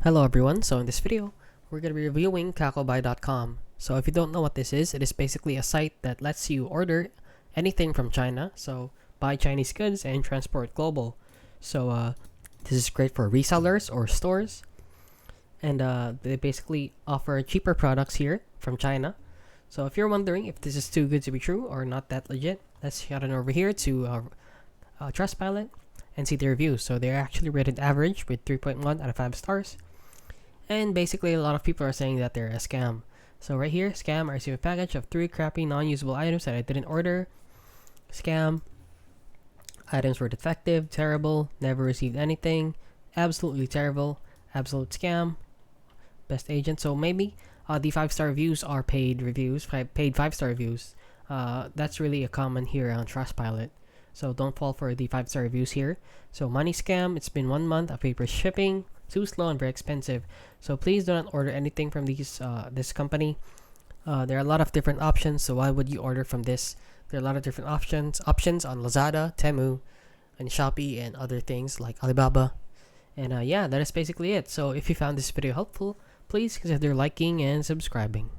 Hello everyone, so in this video, we're going to be reviewing Kakobuy.com. So if you don't know what this is, it is basically a site that lets you order anything from China, so buy Chinese goods and transport global. So this is great for resellers or stores, and they basically offer cheaper products here from China. So if you're wondering if this is too good to be true or not that legit, let's head on over here to Trustpilot and see the reviews. So they're actually rated average with 3.1 out of 5 stars. And basically, a lot of people are saying that they're a scam. So right here, scam, I received a package of 3 crappy non-usable items that I didn't order. Scam. Items were defective, terrible, never received anything. Absolutely terrible. Absolute scam. Best agent. So maybe the 5-star reviews are paid reviews, paid 5-star reviews. That's really a common here on Trustpilot. So don't fall for the 5-star reviews here. So money scam, it's been 1 month of paper shipping. Too slow and very expensive. So please do not order anything from this company. There are a lot of different options, so why would you order from this? There are a lot of different options on Lazada, Temu, and Shopee, and other things like Alibaba. And yeah, that is basically it. So if you found this video helpful, please consider liking and subscribing.